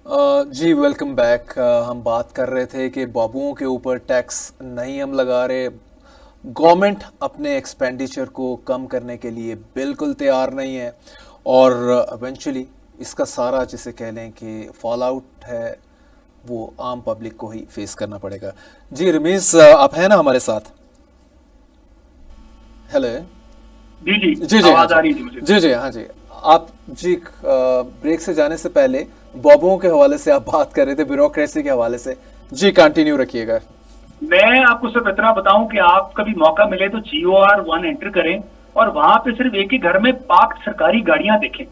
जी welcome back. हम बात कर रहे थे कि बाबुओं के ऊपर टैक्स नहीं हम लगा रहे। गवर्नमेंट अपने एक्सपेंडिचर को कम करने के लिए बिल्कुल तैयार नहीं है और इवेंचुअली इसका सारा जिसे कह लें कि फॉल आउट है वो आम पब्लिक को ही फेस करना पड़ेगा। जी रमेश, आप हैं ना हमारे साथ? हेलो। जी जी। जी जी हाँ आवाज जी। आ रही थी मुझे। जी जी हाँ जी। आप जी ब्रेक से जाने से पहले बॉबुओं के हवाले से आप बात कर रहे थे, ब्यूरोक्रेसी के हवाले से। जी कंटिन्यू रखिएगा। मैं आपको सिर्फ इतना बताऊं कि आप कभी मौका मिले तो GOR 1 एंटर करें और वहां पे सिर्फ एक ही घर में 5 सरकारी गाड़ियां देखें।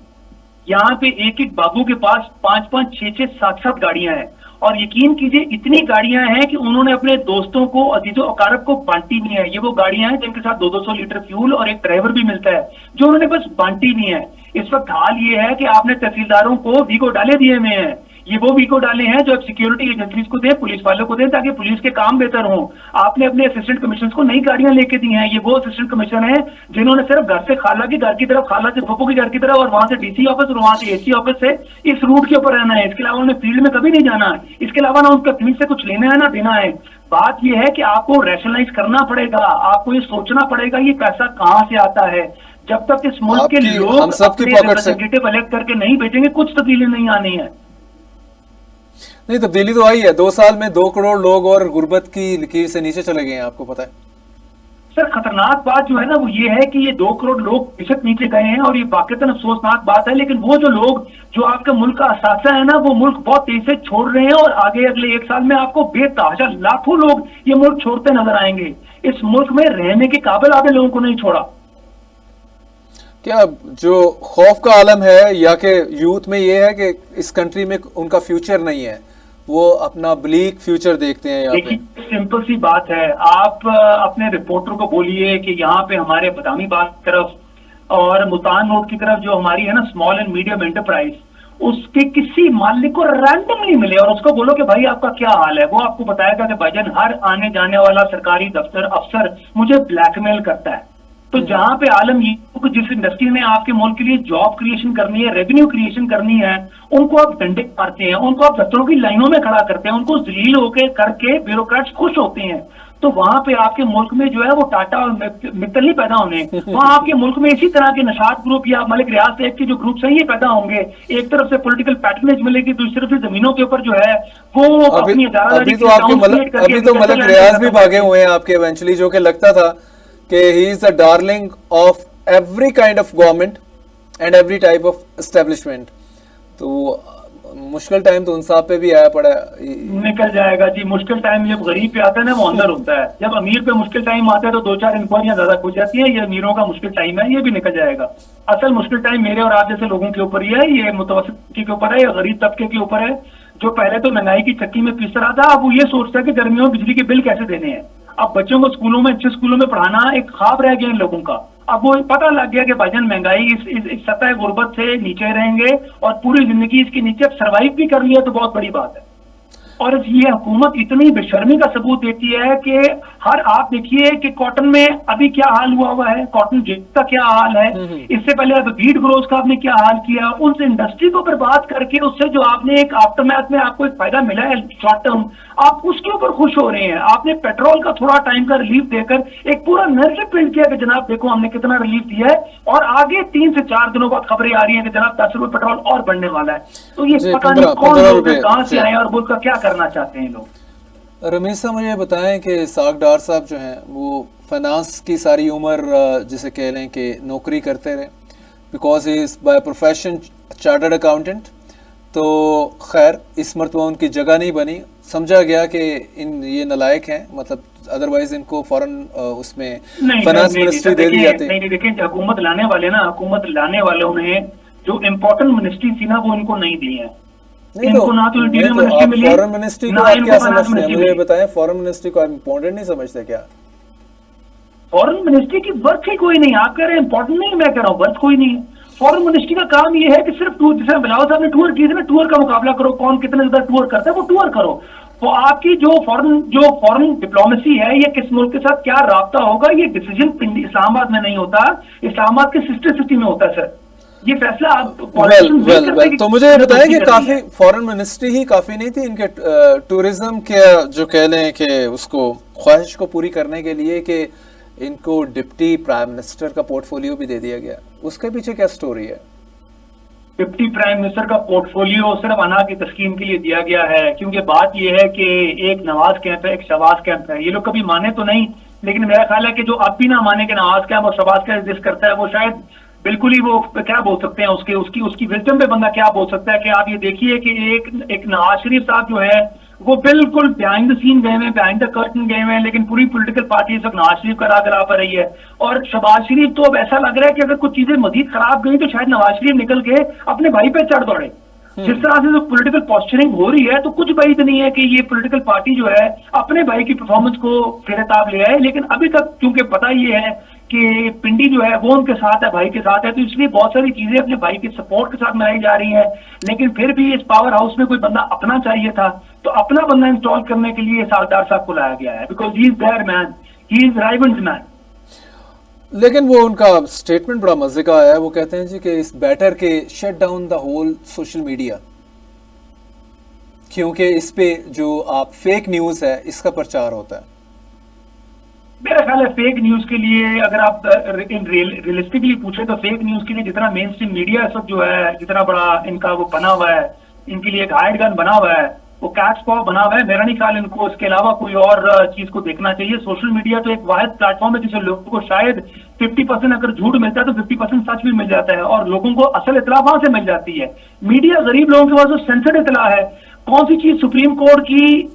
यहाँ पे एक एक बाबू के पास 5 5 6 6 7 7 गाड़ियां हैं। और यकीन कीजिए इतनी गाड़ियां हैं कि उन्होंने अपने दोस्तों को, अजीजों अकारब को बांटी भी है। ये वो गाड़ियां हैं जिनके साथ 200 लीटर फ्यूल और एक ड्राइवर भी मिलता है, जो उन्होंने बस बांटी भी है। इस वक्त हाल ये है कि आपने तहसीलदारों को वीगो डाले दिए हुए हैं। ये वो वीगो डाले हैं जो अब सिक्योरिटी एजेंसीज को दें, पुलिस वालों को दें, ताकि पुलिस के काम बेहतर हो। आपने अपने असिस्टेंट कमिश्नर को नई गाड़ियां लेके दी हैं। ये वो असिस्टेंट कमिश्नर हैं जिन्होंने सिर्फ घर से खाला के घर की तरफ, खाला से फूफू के घर की तरफ, और वहां से DC ऑफिस और वहां से AC ऑफिस से इस रूट के ऊपर रहना है। इसके अलावा उन्हें फील्ड में कभी नहीं जाना है। इसके अलावा ना उनका फील्ड से कुछ लेना है ना देना है। बात यह है कि आपको रैशनलाइज करना पड़ेगा, आपको ये सोचना पड़ेगा ये पैसा कहां से आता है। जब तक इस मुल्क के आपकी हम लोग सबकी अपने पॉकेट से रिप्रेजेंटेटिव इलेक्ट करके नहीं भेजेंगे, कुछ तब्दीली नहीं आनी है। नहीं, तब्दीली तो आई है। 2 साल में 2 करोड़ लोग और गुर्बत की लकीर से नीचे चले गए हैं, आपको पता है? सर खतरनाक बात जो है ना वो ये है कि ये 2 करोड़ लोग बेशक नीचे गए हैं और ये वाकईतन अफसोसनाक बात है, लेकिन वो जो लोग जो आपके मुल्क का असासा है ना, वो मुल्क बहुत तेजी से छोड़ रहे हैं और आगे अगले 1 साल में आपको बेतहाशा लाखों लोग ये मुल्क छोड़ते नजर आएंगे। इस मुल्क में रहने के काबिल आधे लोगों को नहीं छोड़ा। क्या जो खौफ का आलम है या कि यूथ में ये है कि इस कंट्री में उनका फ्यूचर नहीं है, वो अपना ब्लीक फ्यूचर देखते हैं यहाँ पे। देखिए सिंपल सी बात है, आप अपने रिपोर्टर को बोलिए कि यहाँ पे हमारे बदामी बाग की तरफ और मुल्तान रोड की तरफ जो हमारी है ना स्मॉल एंड मीडियम एंटरप्राइज, उसके किसी मालिक को रैंडमली मिले और उसको बोलो कि भाई आपका क्या हाल है, वो आपको बताएगा कि भाईजान हर आने जाने वाला सरकारी दफ्तर अफसर मुझे ब्लैकमेल करता है। तो जहां पे आलम ये कि जिस इंडस्ट्री ने आपके मुल्क के लिए जॉब क्रिएशन करनी है, रेवेन्यू क्रिएशन करनी है, उनको आप डंडे मारते हैं, उनको आप दफ्तरों की लाइनों में खड़ा करते हैं, उनको जलील होकर करके ब्यूरोक्रेट्स खुश होते हैं। तो वहां पे आपके मुल्क में जो है वो टाटा और मित्तल नहीं पैदा होने, वहां आपके मुल्क में इसी तरह के नशात ग्रुप या मलिक रियाज टाइप के जो ग्रुप्स हैं ये पैदा होंगे। एक तरफ से पॉलिटिकल पैटर्नेज मिलेगी, दूसरी तरफ से जमीनों के ऊपर जो है वो अभी अपनी अभी तो आपके अभी तो मलिक रियाज भी भागे हुए हैं आपके इवेंचुअली, जो कि लगता था कि he is the darling of every kind of government and every type of establishment. तो मुश्किल टाइम तो उन साहब पे भी आया पड़ा है। निकल जाएगा जी। मुश्किल टाइम जब गरीब पे आता है ना वो अंदर होता है, जब अमीर पे मुश्किल टाइम आता है तो 2 4 इंक्वायरियां ज्यादा खुल जाती है। ये अमीरों का मुश्किल टाइम है, ये भी निकल जाएगा। असल मुश्किल टाइम मेरे और आप जैसे लोगों के ऊपर ही है, ये मुतवस्सित तबके के ऊपर है या गरीब तबके के ऊपर है, जो पहले तो महंगाई की चक्की में पीस रहा था, अब वो ये सोचता है कि गर्मियों में बिजली के बिल कैसे देने हैं। अब बच्चों को स्कूलों में, अच्छे स्कूलों में पढ़ाना एक ख्वाब रह गया इन लोगों का। अब वो पता लग गया कि भाईजान महंगाई इस सतह गुर्बत से नीचे रहेंगे और पूरी जिंदगी इसके नीचे सर्वाइव भी कर लिया तो बहुत बड़ी बात है। और ये हुकूमत इतनी बेशर्मी का सबूत देती है कि हर, आप देखिए कि कॉटन में अभी क्या हाल हुआ है, कॉटन जेट का क्या हाल है, इससे पहले अब वीट ग्रोथ का आपने क्या हाल किया, उस इंडस्ट्री को बर्बाद करके उससे जो आपने एक आफ्टरमैथ में आपको एक फायदा मिला है शॉर्ट टर्म, आप उसके ऊपर खुश हो रहे हैं। आपने पेट्रोल का थोड़ा टाइम का रिलीफ देकर एक पूरा नर्व प्रिंट किया कि जनाब देखो हमने कितना रिलीफ दिया है, और आगे 3 से 4 दिनों बाद खबरें आ रही है कि जनाब 10 रुपए पेट्रोल और बढ़ने वाला है। तो ये पता नहीं कौन लोग हैं, कहां से आए और वो क्या करना चाहते हैं लोग। रमेश साहब मुझे बताएं कि सागडार साहब जो हैं वो फाइनेंस की सारी उम्र जिसे कह लें कि नौकरी करते रहे, because he is by profession chartered accountant. तो खैर इस मरतबा उनकी जगह नहीं बनी, समझा गया कि ये नालायक हैं, मतलब अदरवाइज इनको फौरन उसमें फाइनेंस मिनिस्ट्री दे दी जाती। नहीं देखिए, हुकूमत लाने वाले ना, हुकूमत लाने वालों ने जो इम्पोर्टेंट मिनिस्ट्री थी ना वो इनको नहीं दी है। इनको ना तो इंटीरियर मिनिस्ट्री मिली, फॉरेन मिनिस्ट्री को आप क्या समझते हैं? मुझे बताएं, फॉरेन मिनिस्ट्री को आप इम्पोर्टेंट नहीं समझते क्या? फॉरेन मिनिस्ट्री की वर्क ही कोई नहीं। आप कह रहे हैं इंपॉर्टेंट नहीं, मैं कह रहा हूँ वर्क कोई नहीं है। फॉरेन मिनिस्ट्री का काम ये है कि सिर्फ टूर, जैसे बिलावल साहब ने टूर किए थे ना, टूर का मुकाबला करो, कौन कितने ज्यादा टूर करता है वो टूर करो। तो आपकी जो फॉरेन डिप्लोमेसी है, ये किस मुल्क के साथ क्या राब्ता होगा, ये डिसीजन इस्लामाबाद में नहीं होता, इस्लामाबाद के सिस्टर सिटी में होता है सर। ये फैसला आप वेल politicians नहीं वेल करते वेल कि तो मुझे किसने बताएं दोषी कि कर काफी दिया है। फॉरेन मिनिस्ट्री ही काफी नहीं थी इनके टूरिज्म के जो कह लें कि उसको ख्वाहिश को पूरी करने के लिए कि इनको डिप्टी प्राइम मिनिस्टर का पोर्टफोलियो भी दे दिया गया, उसके पीछे क्या स्टोरी है? डिप्टी प्राइम मिनिस्टर का पोर्टफोलियो सिर्फ अना की तस्कीन के लिए दिया गया है, क्योंकि बात यह है कि एक नवाज कैंप है, एक शहबाज कैंप है। ये लोग कभी माने तो नहीं, लेकिन मेरा ख्याल है कि जो अब भी ना माने कि नवाज कैंप और शहबाज कैंप एग्जिस्ट करता है, वो शायद बिल्कुल ही वो क्या बोल सकते हैं, उसके उसकी उसकी विजडम पे बंदा क्या बोल सकता है। कि आप ये देखिए कि एक नवाज शरीफ साहब जो है वो बिल्कुल बिहाइंड द सीन गए हुए हैं, बिहाइंड द कर्टन गए हुए हैं, लेकिन पूरी पॉलिटिकल पार्टी इस वक्त नवाज शरीफ का राग रहा पा रही है। और शहबाज शरीफ तो अब ऐसा लग रहा है कि अगर कुछ चीजें मजीद खराब गई तो शायद नवाज शरीफ निकल के अपने भाई पे चढ़ दौड़े। जिस तरह से जो पॉलिटिकल पॉस्चरिंग हो रही है, तो कुछ बात नहीं है कि ये पॉलिटिकल पार्टी जो है अपने भाई की परफॉर्मेंस को फिरताब ले आए, लेकिन अभी तक क्योंकि पता ये है कि पिंडी जो है वो उनके साथ है, भाई के साथ है, तो इसलिए बहुत सारी चीजें अपने भाई के सपोर्ट के साथ मिलाई जा रही है। लेकिन फिर भी इस पावर हाउस में कोई बंदा अपना चाहिए था, तो अपना बंदा इंस्टॉल करने के लिए सागदार साहब को लाया गया है, because he is their man, he is rivals man. लेकिन वो उनका स्टेटमेंट बड़ा मजे का आया है, वो कहते हैं जी कि इस बेटर के shut down the whole social media, क्योंकि इस पे जो आप फेक न्यूज है इसका प्रचार होता है। मेरा ख्याल है फेक न्यूज के लिए अगर आप रियलिस्टिकली पूछे तो फेक न्यूज के लिए जितना मेन स्ट्रीम मीडिया सब जो है, जितना बड़ा इनका वो बना हुआ है, इनके लिए एक हाइड गन बना हुआ है, वो कैट्स पॉ बना हुआ है, मेरा नहीं ख्याल इनको इसके अलावा कोई और चीज को देखना चाहिए। सोशल मीडिया तो एक वाहिद प्लेटफॉर्म है जिसे लोगों को शायद 50% अगर झूठ मिलता है तो 50% सच भी मिल जाता है, और लोगों को असल इतला वहां से मिल जाती है। मीडिया गरीब लोगों के पास जो सेंसर्ड इतला है, कौन सी चीज सुप्रीम कोर्ट की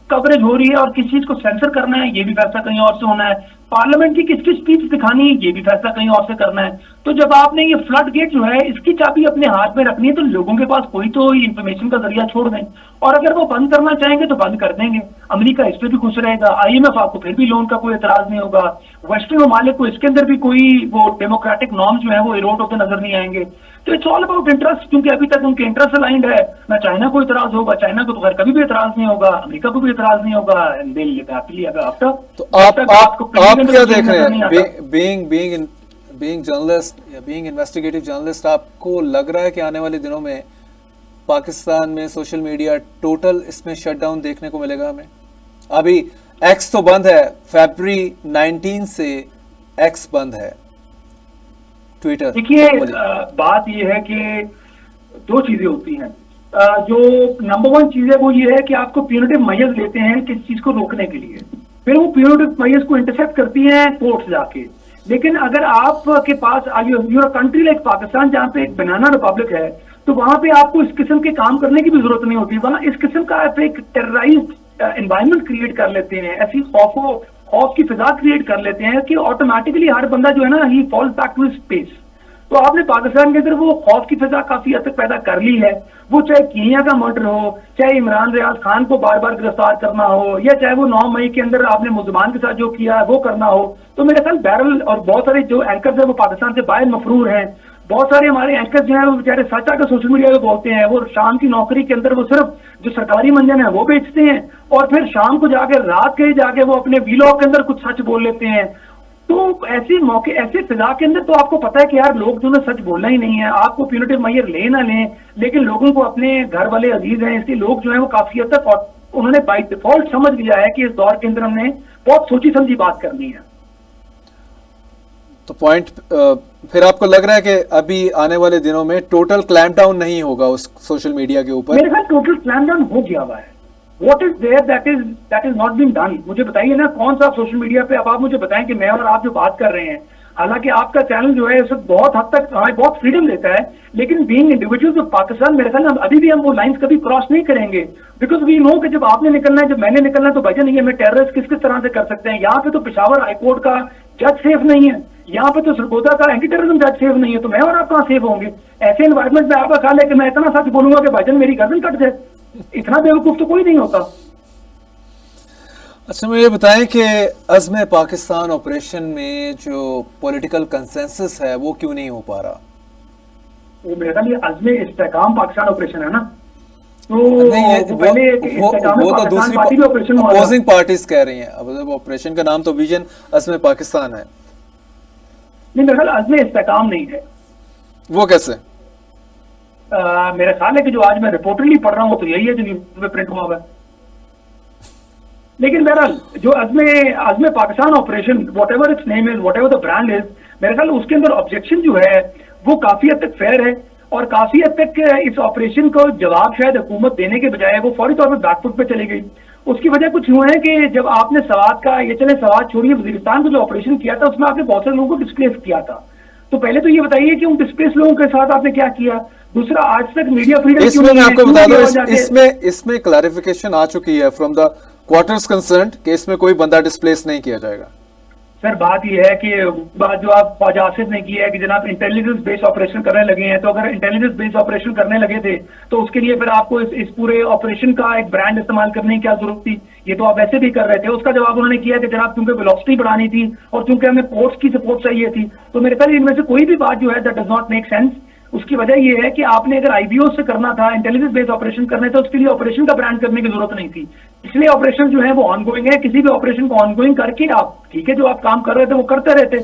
कवरेज हो रही है और किस चीज को सेंसर करना है, ये भी फैसला कहीं और से होना है। पार्लियामेंट की किसकी स्पीच दिखानी है, ये भी फैसला कहीं और से करना है। तो जब आपने ये फ्लड गेट जो है इसकी चाबी अपने हाथ में रखनी है, तो लोगों के पास कोई तो इंफॉर्मेशन का जरिया छोड़ दें, और अगर वो बंद करना चाहेंगे तो बंद कर देंगे। अमेरिका इस पर भी खुश रहेगा, IMF आपको फिर भी लोन का कोई एतराज नहीं होगा, वेस्टर्न ममालिक को इसके अंदर भी कोई वो डेमोक्रेटिक नॉर्म जो है वो इरोड होते नजर नहीं आएंगे। तो इट्स ऑल अबाउट इंटरेस्ट, क्योंकि अभी तक उनके इंटरेस्ट अलाइंड है। ना चाइना को इतराज होगा, चाइना को तो खैर कभी भी इतराज नहीं होगा, अमेरिका को भी इतराज नहीं होगा। तो आप क्या देख रहे हैं बीइंग जर्नलिस्ट या बीइंग इन्वेस्टिगेटिव जर्नलिस्ट, आपको लग रहा है कि आने वाले दिनों में पाकिस्तान में सोशल मीडिया टोटल इसमें शटडाउन देखने को मिलेगा हमें? अभी एक्स तो बंद है, फरवरी 19 से एक्स बंद है, ट्विटर। देखिए बात यह है कि दो चीजें होती हैं। जो नंबर वन चीज है वो ये है कि आपको प्यूनिटिव मेजर्स लेते हैं किस चीज को रोकने के लिए, फिर वो प्यूनिटिव मेजर्स को इंटरसेप्ट करती हैं कोर्ट्स जाके। लेकिन अगर आपके पास यूर कंट्री लाइक पाकिस्तान जहाँ पे एक बनाना रिपब्लिक है, तो वहां पे आपको इस किस्म के काम करने की भी जरूरत नहीं होती। वहां इस किस्म का आप एक टेरराइज्ड एनवायरनमेंट क्रिएट कर लेते हैं, ऐसी खौफ की फिजा क्रिएट कर लेते हैं कि ऑटोमेटिकली हर बंदा जो है ना, he falls back to his space. तो आपने पाकिस्तान के अंदर वो खौफ की फिजा काफी हद तक पैदा कर ली है। वो चाहे कीनिया का मर्डर हो, चाहे इमरान रियाज खान को बार बार गिरफ्तार करना हो, या चाहे वो 9 मई के अंदर आपने मुसलमान के साथ जो किया वो करना हो, तो मेरे ख्याल बैरल और बहुत सारे जो एंकर्स है वो पाकिस्तान से बाहर मफरूर हैं। बहुत सारे हमारे एंकर्स जो है वो बेचारे सच आकर सोशल मीडिया पे बोलते हैं, वो शाम की नौकरी के अंदर वो सिर्फ जो सरकारी मंजन है वो बेचते हैं, और फिर शाम को जाके रात के जाके वो अपने वीलॉग के अंदर कुछ सच बोल लेते हैं। तो ऐसे मौके, ऐसे फिजा के अंदर तो आपको पता है कि यार लोग जो सच बोलना ही नहीं है। आपको प्यूनिटिव मेजर ले ना लें, लेकिन लोगों को अपने घर वाले अजीज हैं, इसलिए लोग जो है वो काफी हद तक उन्होंने बाय डिफॉल्ट समझ लिया है कि इस दौर के अंदर हमने बहुत सोची समझी बात करनी है। तो पॉइंट फिर आपको लग रहा है कि अभी आने वाले दिनों में टोटल क्लैम्प डाउन नहीं होगा उस सोशल मीडिया के ऊपर? मेरे ख्याल टोटल क्लैम्प डाउन हो गया हुआ है। What is there that is not being done? मुझे बताइए ना, कौन सा सोशल मीडिया पे अब आप मुझे बताएं कि मैं और आप जो बात कर रहे हैं, हालांकि आपका चैनल जो है इस बहुत हद तक हमें बहुत फ्रीडम देता है, लेकिन बीइंग इंडिविजुअल्स ऑफ पाकिस्तान मेरे ख्याल अभी भी हम वो लाइंस कभी क्रॉस नहीं करेंगे, बिकॉज वी नो कि जब आपने निकलना है, जब मैंने निकलना है, तो भाईजान ये हमें टेररिस्ट किस किस तरह से कर सकते हैं। यहाँ पे तो पेशावर हाईकोर्ट का जज सेफ नहीं है, यहाँ पे तो सरगोदा का एंटी टेररिज्म जज सेफ नहीं है, तो मैं और आप कहाँ सेफ होंगे? ऐसे एनवायरमेंट में आपका ख्याल है कि मैं इतना सच बोलूंगा कि भाईजान मेरी गर्दन कट जाए? इतना बेवकूफ तो कोई नहीं होता। अच्छा, मुझे बताएं कि अज़्म पाकिस्तान ऑपरेशन में जो पॉलिटिकल कंसेंसस है वो क्यों नहीं हो पा रहा? वो मेरे ख्याल ये अज़्म इस्तेहकाम पाकिस्तान ऑपरेशन है ना, तो नहीं, वो तो दूसरी अपोजिंग पार्टीज कह रही हैं। अब ऑपरेशन का नाम तो विजन अज़्म पाकिस्तान है। नहीं, मेरे ख्याल अज़्म इस्तेहकाम नहीं है। वो कैसे? मेरा ख्याल है कि जो आज मैं रिपोर्टरली पढ़ रहा हूँ तो यही है जो न्यूज में प्रिंट हुआ हुआ है। लेकिन बहरहाल जो Azm Pakistan operation, whatever its name is, whatever the brand is, मेरे ख्याल उसके अंदर ऑब्जेक्शन जो है वो काफी हद तक फेयर है, और काफी हद तक इस ऑपरेशन को जवाब शायद हुकूमत देने के बजाय वो फौरी तौर पर बैकफुट पे चली गई। उसकी वजह कुछ यूं है कि जब आपने सवात का, ये चले सवात छोड़िए, वजीरिस्तान का जो ऑपरेशन किया था उसमें आपने बहुत सारे लोगों को डिस्प्लेस किया था। तो पहले तो ये बताइए कि उन डिस्प्लेस लोगों के साथ आपने क्या किया। दूसरा, आज तक मीडिया फ्रीडम इसमें मैं आपको बता दूं, इसमें क्लैरिफिकेशन आ चुकी है फ्रॉम द क्वार्टर्स कंसर्न्ड कि इसमें कोई बंदा डिस्प्लेस नहीं किया जाएगा। सर बात यह है कि बात जो आप ख्वाजा आसिफ ने की है कि जनाब इंटेलिजेंस बेस्ड ऑपरेशन करने लगे हैं, तो अगर इंटेलिजेंस बेस्ड ऑपरेशन करने लगे थे तो उसके लिए फिर आपको इस पूरे ऑपरेशन का एक ब्रांड इस्तेमाल करने की क्या जरूरत थी? ये तो आप वैसे भी कर रहे थे। उसका जवाब उन्होंने किया कि जनाब क्योंकि वेलोसिटी बढ़ानी थी और क्योंकि हमें पोर्ट्स की सपोर्ट चाहिए थी। तो मेरे ख्याल इनमें से कोई भी बात जो है that does not make sense. उसकी वजह यह है कि आपने अगर आईबीओ से करना था, इंटेलिजेंस बेस्ड ऑपरेशन करने थे, उसके लिए ऑपरेशन का ब्रांड करने की जरूरत नहीं थी। इसलिए ऑपरेशन जो है वो ऑनगोइंग है। किसी भी ऑपरेशन को ऑनगोइंग करके आप, ठीक है, जो आप काम कर रहे थे वो करते रहते।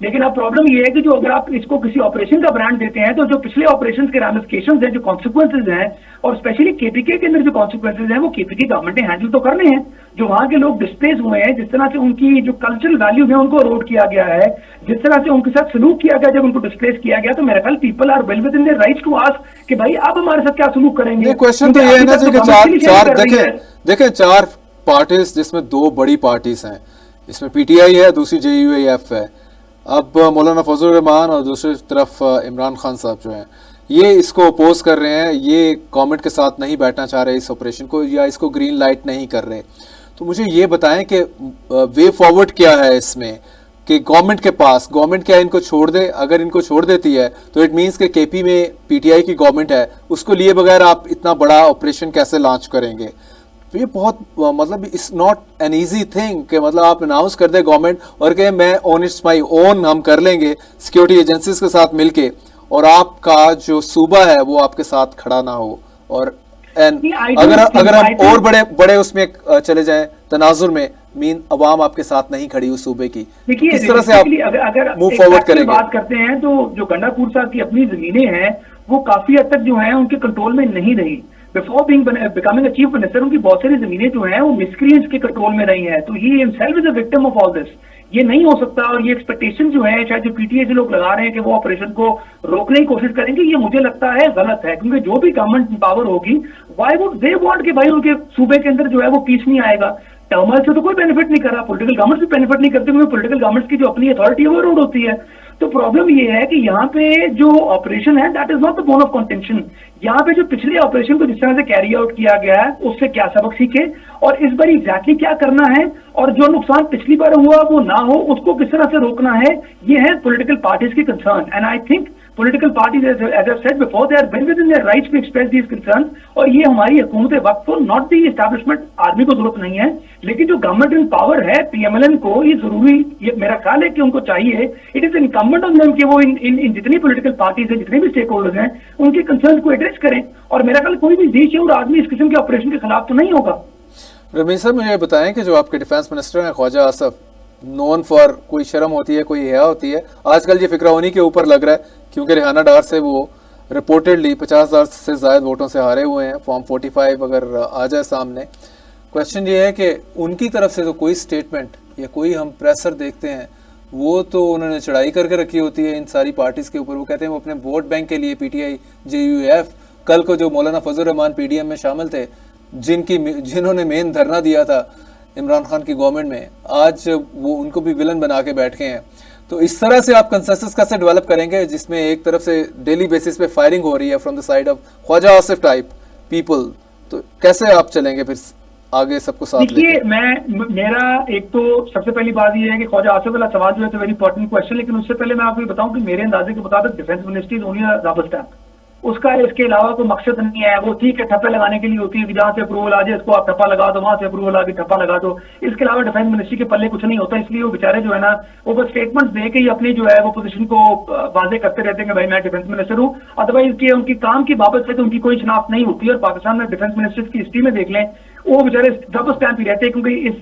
लेकिन अब प्रॉब्लम ये है कि जो अगर आप इसको किसी ऑपरेशन का ब्रांड देते हैं तो जो पिछले ऑपरेशन के रामिफिकेशंस हैं, जो कॉन्सिक्वेंसेज हैं, और स्पेशली केपीके के अंदर जो कॉन्सिक्वेंसेज हैं वो केपीके गवर्नमेंट ने हैंडल तो करने हैं। जो वहां के लोग डिस्प्लेस हुए हैं, जिस तरह से उनकी जो कल्चरल वैल्यूज है उनको रोड किया गया है, जिस तरह से उनके साथ सलूक किया गया जब उनको डिस्प्लेस किया गया, तो मेरे ख्याल people are well within their rights to ask कि भाई आप हमारे साथ क्या सलूक करेंगे। क्वेश्चन तो ये है ना जी कि चार देखें चार पार्टीज जिसमें दो बड़ी पार्टीज हैं, इसमें पीटीआई है, दूसरी जेयूएफ है, अब मौलाना फजल रहमान और दूसरी तरफ इमरान खान साहब जो हैं ये इसको अपोज कर रहे हैं, ये गवर्नमेंट के साथ नहीं बैठना चाह रहे इस ऑपरेशन को, या इसको ग्रीन लाइट नहीं कर रहे। तो मुझे ये बताएं कि वे फॉरवर्ड क्या है इसमें, कि गवर्नमेंट के पास, गवर्नमेंट क्या इनको छोड़ दे? अगर इनको छोड़ देती है तो इट मीन्स कि केपी में पीटीआई की गवर्नमेंट है, उसको लिए बगैर आप इतना बड़ा ऑपरेशन कैसे लॉन्च करेंगे? तो ये बहुत मतलब it's not an easy thing कि मतलब आप अनाउंस कर दे गवर्नमेंट और कहे मैं ऑन इट्स माई ओन हम कर लेंगे सिक्योरिटी एजेंसीज के साथ मिलके, और आपका जो सूबा है वो आपके साथ खड़ा ना हो। और अगर हम और बड़े उसमें चले जाएं तनाजुर में, मीन अवाम आपके साथ नहीं खड़ी उस सूबे की, किस तरह से आप मूव फॉरवर्ड करेंगे? बात करते हैं तो जो गंडापुर साहब की अपनी जमीनें हैं वो काफी हद तक जो है उनके कंट्रोल में नहीं रही। Before becoming a chief minister उनकी बहुत सारी जमीनें जो हैं वो मिसक्रिएंट्स के कंट्रोल में रही हैं। तो he himself is a victim of all this. ये नहीं हो सकता। और ये एक्सपेक्टेशन जो है शायद जो पीटीआई से लोग लगा रहे हैं कि वो ऑपरेशन को रोकने की कोशिश करेंगे, ये मुझे लगता है गलत है। क्योंकि जो भी गवर्नमेंट पावर होगी, व्हाई वुड दे वांट कि भाई उनके सूबे के अंदर जो है वो पीस नहीं आएगा। टर्मल से तो कोई बेनिफिट नहीं कर रहा, पॉलिटिकल गवर्नमेंट भी बेनिफिट नहीं करते, क्योंकि पॉलिटिकल गवर्नमेंट की जो अपनी अथॉरिटी है वो रोड होती है। तो प्रॉब्लम ये है कि यहाँ पे जो ऑपरेशन है that is not the bone of contention. यहाँ पे जो पिछले ऑपरेशन को जिस तरह से कैरी आउट किया गया है उससे क्या सबक सीखे और इस बार एग्जैक्टली क्या करना है, और जो नुकसान पिछली बार हुआ वो ना हो उसको किस तरह से रोकना है, ये है पॉलिटिकल पार्टीज की concern. And I think political parties, as I've said before, they are well within their rights to express these concerns। और ये हमारी हुकूमत वक्त को, नॉट दी एस्टैब्लिशमेंट आर्मी को जरूरत नहीं है, लेकिन जो गवर्नमेंट इन पावर है पीएमएलएन को, ये जरूरी, ये मेरा ख्याल है कि उनको चाहिए, it is incumbent on them कि वो इन जितनी पॉलिटिकल पार्टीज हैं, जितने भी स्टेक होल्डर्स हैं, उनके कंसर्न को एड्रेस करें। और मेरा ख्याल कोई भी देश और आदमी इस किस्म के ऑपरेशन के खिलाफ तो नहीं होगा। रमेश साहब मुझे बताएं कि जो आपके डिफेंस मिनिस्टर हैं ख्वाजा आसिफ, नॉन फॉर कोई शर्म होती है, कोई हया होती है, आजकल ये फिक्रा उन्हीं के ऊपर लग रहा है क्योंकि रिहाना डार से वो रिपोर्टेडली 50,000 से ज्यादा वोटों से हारे हुए हैं। फॉर्म 45 अगर आ जाए सामने, क्वेश्चन ये है कि उनकी तरफ से तो कोई स्टेटमेंट या कोई हम प्रेशर देखते हैं वो तो उन्होंने चढ़ाई करके रखी होती है इन सारी पार्टीज के ऊपर। वो कहते हैं वो अपने वोट बैंक के लिए पीटीआई, जेयूएफ, कल को जो मौलाना फजल रहमान पीडीएम में शामिल थे, जिन्होंने मेन धरना दिया था इमरान खान की गवर्नमेंट में, आज वो उनको भी विलन बना के बैठ गए हैं। तो इस तरह से आप कंसेंसस कैसे डेवलप करेंगे जिसमें एक तरफ से डेली बेसिस पे फायरिंग हो रही है from the side of Khawaja Asif type people, तो कैसे आप चलेंगे फिर आगे सबको साथ लेके? देखिए, मेरा एक तो सबसे पहली बात ये है कि ख्वाजा आसिफ वाला सवाल जो है तो वेरी इंपॉर्टेंट क्वेश्चन, लेकिन उससे पहले मैं आपको ये बताऊं कि मेरे अंदाजे के मुताबिक defence ministry only rubber stamp, उसका इसके अलावा कोई मकसद नहीं है। वो ठीक है ठप्पे लगाने के लिए होती है कि जहां से अप्रूवल आ जाए इसको आप ठप्पा लगा दो, वहां से अप्रूवल आ गई ठप्पा लगा दो। इसके अलावा डिफेंस मिनिस्ट्री के पल्ले कुछ नहीं होता। इसलिए वो बेचारे जो है ना वो बस स्टेटमेंट्स दे के ही अपनी जो है वो पोजीशन को वाजे करते रहते हैं कि भाई मैं डिफेंस मिनिस्टर हूँ। अदरवाइज के उनकी काम की बाबत से तो उनकी कोई शिनाख्त नहीं होती। और पाकिस्तान में डिफेंस मिनिस्टर्स की हिस्ट्री में देख लें, वो बेचारे डबल स्टैम्प ही रहते हैं, क्योंकि इस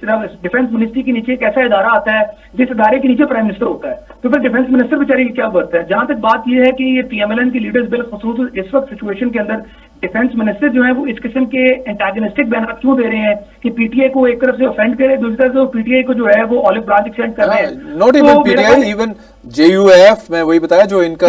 डिफेंस मिनिस्ट्री के नीचे एक ऐसा इदारा आता है जिस इदारे के नीचे प्राइम मिनिस्टर होता है, तो फिर डिफेंस मिनिस्टर बेचारे की क्या बर्थ है। जहां तक बात यह है कि ये पीएमएलएन की लीडर्स बिल खसूस इस वक्त सिचुएशन के अंदर डिफेंस मिनिस्टर जो है वो इस किस्म के एंटागनिस्टिक बयान क्यों दे रहे हैं कि पीटीआई को एक तरफ से ऑफेंड करे, दूसरी तरफ से वो पीटीआई को जो है वो ऑलिव ब्रांच एक्सटेंड कर रहे हैं। Not even PTI, even JUF, मैं वही बताया जो इनका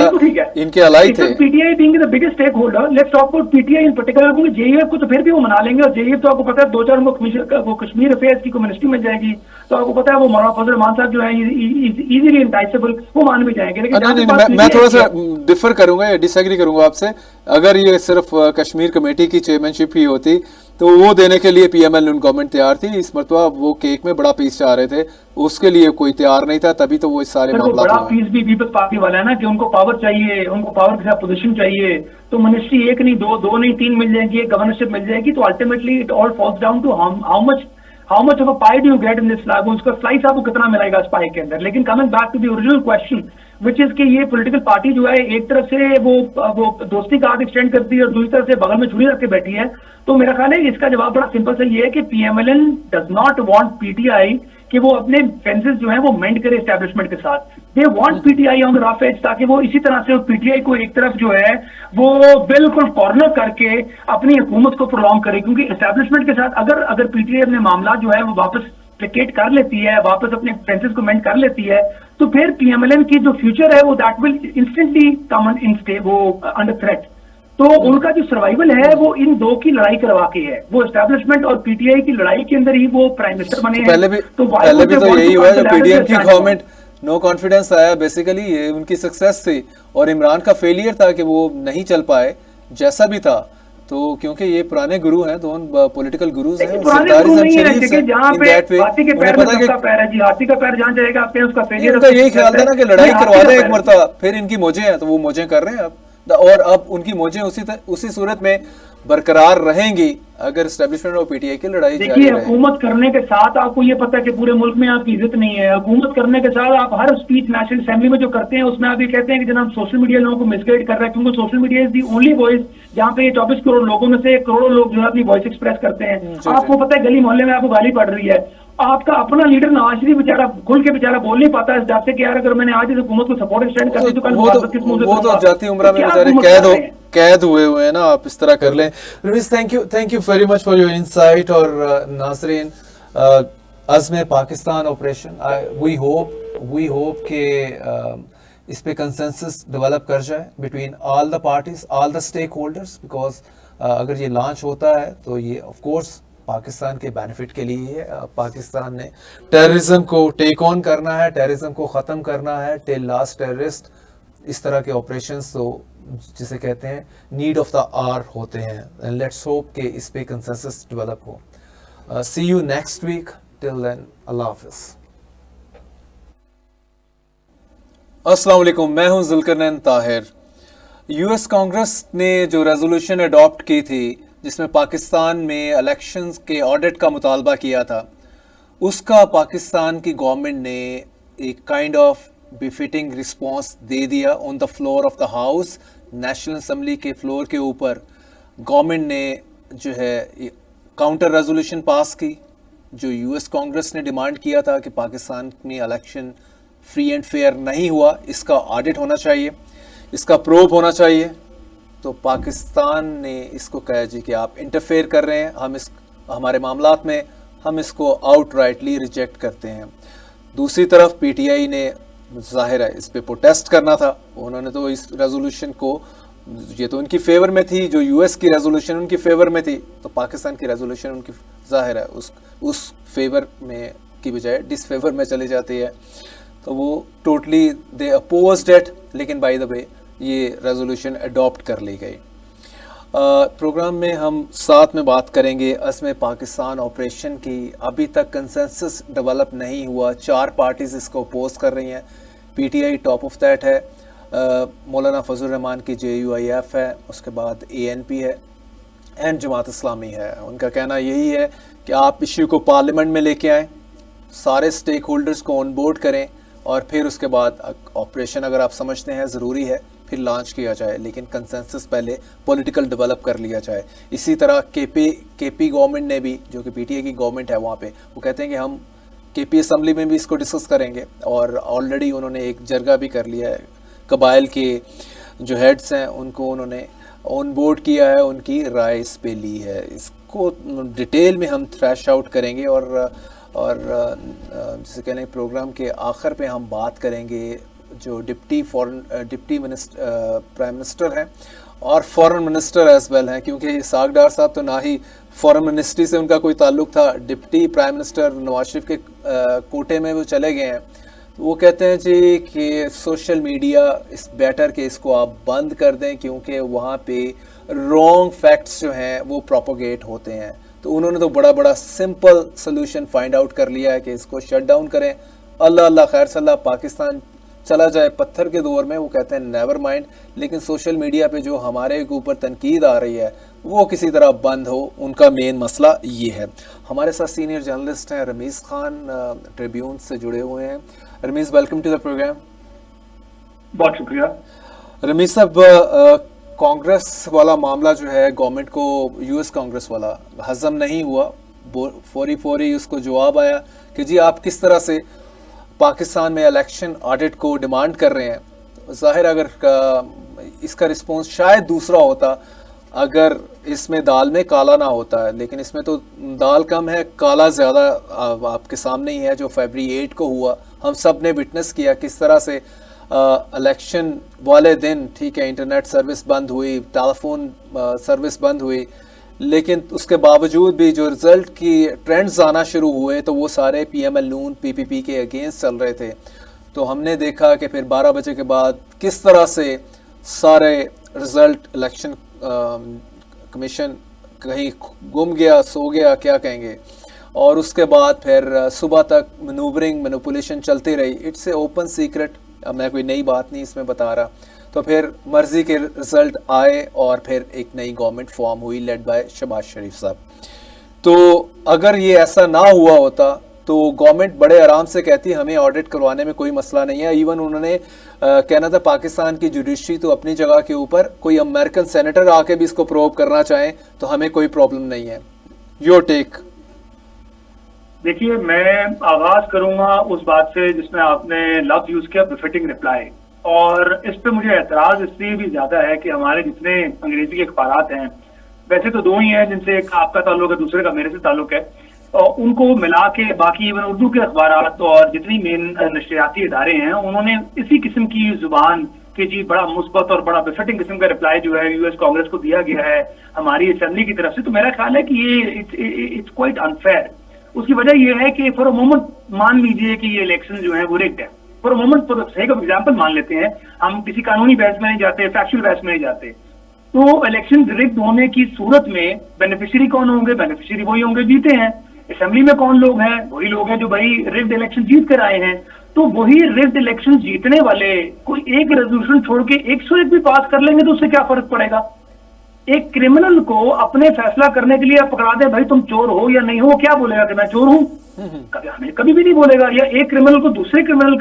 इनके अलाई थे। PTI being the biggest stakeholder, let's talk about PTI in particular, क्योंकि जेयूएफ को तो फिर भी वो मना लेंगे, और जेयूएफ तो आपको पता है 2-4 उनको कश्मीर अफेयर्स की मिनिस्ट्री मिल जाएगी, तो आपको पता है वो मौलाना फजल रहमान साहब जो है इजीली इंटाइसेबल, वो मान भी जाएंगे। लेकिन मैं थोड़ा सा डिफर करूंगा या डिसएग्री करूंगा आपसे। अगर ये सिर्फ कश्मीर कमेटी की चेयरमैनशिप ही होती तो वो देने के लिए पीएमएल गवर्नमेंट तैयार थी। इस मरतबा वो केक में बड़ा पीस चाह रहे थे, उसके लिए कोई तैयार नहीं था, तभी तो वो इस सारे मामला बड़ा पीस भी पीपल्स पार्टी वाला है ना, कि उनको पावर चाहिए, उनको पावर के साथ पोजीशन चाहिए, तो मिनिस्ट्री एक नहीं, दो नहीं, 3 मिल जाएगी, एक गवर्नरशिप मिल जाएगी, तो ultimately it all falls down to how much of a pie do you get in this flag, उसका स्लाइस आपको कितना मिलेगा इस पाई के अंदर। लेकिन coming back to the original question which is कि ये पॉलिटिकल पार्टी जो है एक तरफ से वो दोस्ती का हाथ एक्सटेंड करती है और दूसरी तरफ से बगल में छुरी रख के बैठी है, तो मेरा ख्याल है इसका जवाब बड़ा सिंपल सा ये है कि PMLN does not want PTI कि वो अपने फेंसेस जो है वो मेंट करे एस्टैब्लिशमेंट के साथ। They want PTI on the rough edge, ताकि वो इसी तरह से पीटीआई को एक तरफ जो है वो बिल्कुल कॉर्नर करके अपनी हुकूमत को प्रोलॉन्ग करे, क्योंकि एस्टैब्लिशमेंट के साथ अगर पीटीआई अपने मामला जो है वो वापस प्लेकेट कर लेती है, वापस अपने फेंसेस को मेंट कर लेती है, तो फिर पीएमएलएन की जो फ्यूचर है वो दैट विल इंस्टेंटली कम इन वो अंडर थ्रेट। तो उनका जो सर्वाइवल है वो इन दो की लड़ाई करवा के है, वो एस्टैब्लिशमेंट और पीटीआई की लड़ाई के अंदर ही वो प्राइम मिनिस्टर बने हैं। पहले भी तो यही हुआ जब पीडीएम की गवर्नमेंट नो कॉन्फिडेंस आया, बेसिकली ये उनकी सक्सेस थी और इमरान का फेलियर था कि वो नहीं चल पाए जैसा भी था। तो क्योंकि ये पुराने गुरु हैं, दोनों पॉलिटिकल गुरुज हैं, हाथी का पैर है जी, हाथी का पैर जहाँ जाएगा आपके उसका फेलियर। उनका यही ख्याल था ना कि लड़ाई करवा दें एक मरतबा, फिर इनकी मौजें हैं तो वो मौजें कर रहे हैं अब, और अब उनकी मौजें उसी सूरत में बरकरार रहेंगी अगर एस्टेब्लिशमेंट और पीटीआई की लड़ाई जारी देखिए, हुकूमत करने के साथ आपको ये पता है कि पूरे मुल्क में आपकी इज्जत नहीं है। हुकूमत करने के साथ आप हर स्पीच नेशनल असेंबली में जो करते हैं उसमें आप ये कहते हैं कि जनाब सोशल मीडिया लोगों को मिसगाइड कर रहा है, क्योंकि social media is the only voice जहाँ पे 24 करोड़ लोगों में से 1 करोड़ लोग जो है अपनी वॉइस एक्सप्रेस करते हैं। आपको पता है गली मोहल्ले में आपको गाली पड़ रही है, आपका अपना लीडर नवाज शरीफ बेचारा खुल के बेचारा बोल नहीं पाता इस डर से कि यार अगर मैंने आज इस हुकूमत को सपोर्ट एक्सटेंड कर दी तो कल वो तो जाती उम्र में बेचारे कैद हुए हैं ना, आप इस तरह कर लें। Rameez, thank you very much for your insight. और नाज़रीन, Azm Pakistan operation, we hope के इस पे कंसेंसस डेवलप कर जाए between all the parties, all the stakeholders, because अगर ये लॉन्च होता है तो ये ऑफ कोर्स पाकिस्तान के बेनिफिट के लिए है। पाकिस्तान ने टेररिज्म को टेक ऑन करना है, टेररिज्म को ख़त्म करना है टिल लास्ट टेररिस्ट। इस तरह के ऑपरेशंस तो जिसे कहते हैं नीड ऑफ द आवर होते हैं, एंड लेट्स होप कि इस पे कंसेंसस डेवलप हो। See you next week, till then अल्लाह हाफिज़। अस्सलाम वालेकुम, मैं हूं जुल्करनैन ताहिर। यूएस कांग्रेस ने जो रेजोल्यूशन अडॉप्ट की थी जिसमें पाकिस्तान में इलेक्शंस के ऑडिट का मुतालबा किया था, उसका पाकिस्तान की गवर्नमेंट ने एक काइंड ऑफ बिफिटिंग रिस्पांस दे दिया on the floor of the house. National assembly के फ्लोर के ऊपर गवर्नमेंट ने जो है काउंटर रेजोल्यूशन पास की, जो यूएस कांग्रेस ने डिमांड किया था कि पाकिस्तान में इलेक्शन फ्री एंड फेयर नहीं हुआ, इसका ऑडिट होना चाहिए, इसका प्रोब होना चाहिए। तो पाकिस्तान ने इसको कहा जी कि आप इंटरफेयर कर रहे हैं हमारे मामलात में, हम इसको आउटराइटली रिजेक्ट करते हैं। दूसरी तरफ पीटीआई ने, जाहिर है इस पे प्रोटेस्ट करना था, उन्होंने तो इस रेजोल्यूशन को, ये तो उनकी फेवर में थी, जो यूएस की रेजोल्यूशन उनकी फेवर में थी, तो पाकिस्तान की रेजोल्यूशन उनकी जाहिर है उस फेवर में की बजाय डिसफेवर में चली जाती है, तो वो टोटली दे अपोज्ड इट। लेकिन बाय द वे ये रेजोल्यूशन अडॉप्ट कर ली गई। प्रोग्राम में हम साथ में बात करेंगे अज़्म पाकिस्तान ऑपरेशन की। अभी तक कंसेंसस डेवलप नहीं हुआ, 4 पार्टीज़ इसको अपोज कर रही हैं। पीटीआई टॉप ऑफ दैट है, मौलाना फजल रहमान की JUIF है, उसके बाद ANP है एंड जमात इस्लामी है। उनका कहना यही है कि आप इश्यू को पार्लियामेंट में लेके आएँ, सारे स्टेक होल्डर्स को ऑन बोर्ड करें और फिर उसके बाद ऑपरेशन अगर आप समझते हैं ज़रूरी है फिर लॉन्च किया जाए, लेकिन कंसेंसस पहले पॉलिटिकल डेवलप कर लिया जाए। इसी तरह केपी गवर्नमेंट ने भी, जो कि पीटीआई की गवर्नमेंट है वहाँ पे, वो कहते हैं कि हम केपी असम्बली में भी इसको डिस्कस करेंगे, और ऑलरेडी उन्होंने एक जरगा भी कर लिया है। कबाइल के जो हेड्स हैं उनको उन्होंने ऑन बोर्ड किया है, उनकी राय इस पे ली है। इसको डिटेल में हम थ्रैश आउट करेंगे, और जैसे कह लें प्रोग्राम के आखिर पे हम बात करेंगे जो डिप्टी प्राइम मिनिस्टर हैं और फॉरेन मिनिस्टर एज वेल हैं, क्योंकि साग डार साहब तो ना ही फॉरेन मिनिस्ट्री से उनका कोई ताल्लुक था, deputy prime minister Nawaz Sharif के कोटे में वो चले गए हैं। तो वो कहते हैं जी कि सोशल मीडिया इस बेटर के इसको आप बंद कर दें, क्योंकि वहाँ पे रॉन्ग फैक्ट्स जो हैं वो प्रोपोगेट होते हैं। तो उन्होंने तो बड़ा सिंपल सोल्यूशन फाइंड आउट कर लिया है कि इसको शट डाउन करें। अल्लाह अल्लाह खैर सल्लाह, पाकिस्तान चला जाए पत्थर के दौर में, वो कहते हैं नेवर माइंड। लेकिन सोशल मीडिया पे जो हमारे ऊपर तनकीद आ रही है वो किसी तरह बंद हो, उनका मेन मसला ये है। हमारे साथ सीनियर जर्नलिस्ट हैं रमीज़ खान, ट्रिब्यून से जुड़े हुए हैं। Rameez, welcome to the programme. बहुत शुक्रिया। रमीज़ साहब, कांग्रेस वाला मामला जो है गवर्नमेंट को, यूएस कांग्रेस वाला हजम नहीं हुआ, फौरी उसको जवाब आया कि जी आप किस तरह से पाकिस्तान में इलेक्शन ऑडिट को डिमांड कर रहे हैं। जाहिर अगर इसका रिस्पॉन्स शायद दूसरा होता, अगर इसमें दाल में काला ना होता है, लेकिन इसमें तो दाल कम है काला ज़्यादा आपके सामने ही है। जो फरवरी 8 को हुआ, हम सब ने विटनेस किया किस तरह से इलेक्शन वाले दिन, ठीक है, इंटरनेट सर्विस बंद हुई, टेलीफोन सर्विस बंद हुई, लेकिन उसके बावजूद भी जो रिज़ल्ट की ट्रेंड्स आना शुरू हुए तो वो सारे पीएमएल नून पीपीपी के अगेंस्ट चल रहे थे। तो हमने देखा कि फिर 12 बजे के बाद किस तरह से सारे रिज़ल्ट इलेक्शन कमीशन कहीं गुम गया, सो गया, क्या कहेंगे। और उसके बाद फिर सुबह तक मनूवरिंग मैनिपुलेशन चलती रही। इट्स ए ओपन सीक्रेट, अब मैं कोई नई बात नहीं इसमें बता रहा। तो फिर मर्जी के रिजल्ट आए और फिर एक नई गवर्नमेंट फॉर्म हुई लेड बाय शहबाज शरीफ साहब। तो अगर ये ऐसा ना हुआ होता तो गवर्नमेंट बड़े आराम से कहती हमें ऑडिट करवाने में कोई मसला नहीं है। इवन उन्होंने कहना था पाकिस्तान की जुडिशरी तो अपनी जगह के ऊपर, कोई अमेरिकन सेनेटर आके भी इसको प्रोब करना चाहें तो हमें कोई प्रॉब्लम नहीं है। Your take. देखिए, मैं आगाज करूंगा उस बात से जिसमें आपने लफ्ज यूज किया बिफिटिंग रिप्लाई, और इस पे मुझे एतराज इसलिए भी ज्यादा है कि हमारे जितने अंग्रेजी के अखबारात हैं, वैसे तो दो ही हैं जिनसे एक आपका ताल्लुक है, दूसरे का मेरे से ताल्लुक है, और उनको मिला के बाकी इवन उर्दू के अखबारात और जितनी मेन नशरियाती इदारे हैं उन्होंने इसी किस्म की जुबान कि जी बड़ा मुस्बत और बड़ा बिफिटिंग किस्म का रिप्लाई जो है यूएस कांग्रेस को दिया गया है हमारी असेंबली की तरफ से। तो मेरा ख्याल है कि ये इट्स क्वाइट अनफेयर। उसकी वजह यह है कि फॉर अ मोमेंट मान लीजिए कि ये इलेक्शन जो है वो रिग्ड है, for a moment, for sake of example मान लेते हैं, हम किसी कानूनी बहस में नहीं जाते, फैक्चुअल बहस में नहीं जाते, तो इलेक्शन रिग्ड होने की सूरत में बेनिफिशियरी कौन होंगे? बेनिफिशियरी वही होंगे जीते हैं। असेंबली में कौन लोग हैं? वही लोग हैं जो भाई रिग्ड इलेक्शन जीत कर आए हैं। तो वही रिग्ड इलेक्शन जीतने वाले कोई एक रेजोल्यूशन छोड़ के 101 भी पास कर लेंगे तो उससे क्या फर्क पड़ेगा? एक क्रिमिनल को अपने फैसला करने के लिए आप पकड़ा दे, भाई तुम चोर हो या नहीं हो, वो क्या बोलेगा कि मैं चोर हूं? कभी भी नहीं बोलेगा। या एक क्रिमिनल को दूसरे क्रिमिनल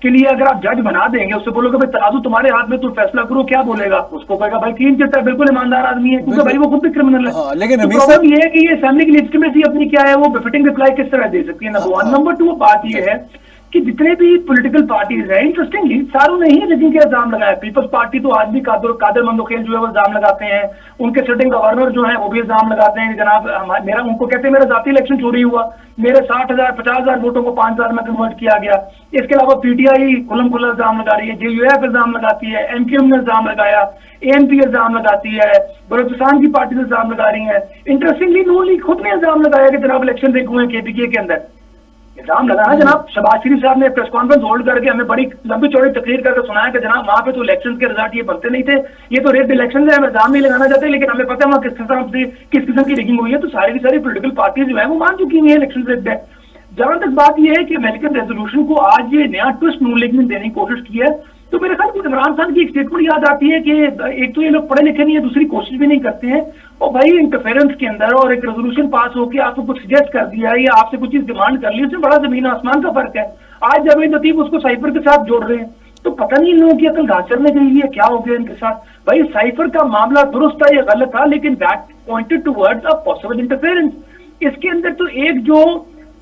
के लिए अगर आप जज बना देंगे, उससे बोलोगे भाई तराजू तुम्हारे हाथ में, तुम फैसला करो, क्या बोलेगा? उसको कहेगा भाई क्लीन चिट है, बिल्कुल ईमानदार आदमी है, क्योंकि भाई वो खुद भी क्रिमिनल है। हाँ, लेकिन तो प्रॉब्लम ये है कि ये असेंबली की लेजिटिमेसी अपनी क्या है, वो बिफिटिंग रिप्लाई किस तरह दे सकती है, नंबर वन। नंबर टू, बात ये है कि जितने भी पॉलिटिकल पार्टीज हैं, इंटरेस्टिंगली सारों ने ही रिगिंग के इल्जाम लगाया। पीपल्स पार्टी तो आज भी कादर मंदोखेल जो है वो इल्जाम लगाते हैं, उनके सिटिंग गवर्नर जो है वो भी इल्जाम लगाते हैं जनाब मेरा, उनको कहते हैं मेरा जाती इलेक्शन चोरी हुआ, मेरे 60,000 50,000 वोटों को 5,000 में कन्वर्ट किया गया। इसके अलावा पीटीआई खुल्लम खुल्ला इल्जाम लगा रही है, जेयूएफ इल्जाम लगाती है, एमक्यूएम ने इल्जाम लगाया, एएनपी इल्जाम लगाती है, बलोचिस्तान की पार्टी इल्जाम लगा रही है। इंटरेस्टिंगली नून लीग खुद ने इल्जाम लगाया कि जनाब इलेक्शन रिग हुए केपीके के अंदर। इल्जाम लगाना जनाब, शहबाज शरीफ साहब ने प्रेस कॉन्फ्रेंस होल्ड करके हमें बड़ी लंबी चौड़ी तकरीर करके सुनाया कि जनाब वहां पे तो इलेक्शन के रिजल्ट ये बनते नहीं थे, ये तो रिग्ड इलेक्शन है, हम इल्जाम नहीं लगाना चाहते, लेकिन हमें पता है वहां किस किस्म की रिगिंग हुई है। तो सारी की सारी पोलिटिकल पार्टी जो है वो मान चुकी हुई है इलेक्शन रिग्ड है। जहां तक बात यह है कि अमेरिकन रेजोल्यूशन को आज ये नया ट्विस्ट नून लीग ने देने की कोशिश की है, तो मेरे ख्याल में इमरान खान की एक स्टेटमेंट याद आती है कि एक तो ये लोग पढ़े लिखे नहीं है, दूसरी कोशिश भी नहीं करते हैं, और भाई इंटरफेरेंस के अंदर और एक रेजोल्यूशन पास होकर आपको कुछ सजेस्ट कर दिया है या आपसे कुछ चीज डिमांड कर ली, उसमें बड़ा जमीन आसमान का फर्क है। आज जब लतीफ उसको साइफर के साथ जोड़ रहे हैं, तो पता नहीं इन लोगों की अकल घास चरने गई है, क्या हो गया इनके साथ। भाई साइफर का मामला दुरुस्त था या गलत था, लेकिन that pointed towards a possible interference. इसके अंदर तो एक जो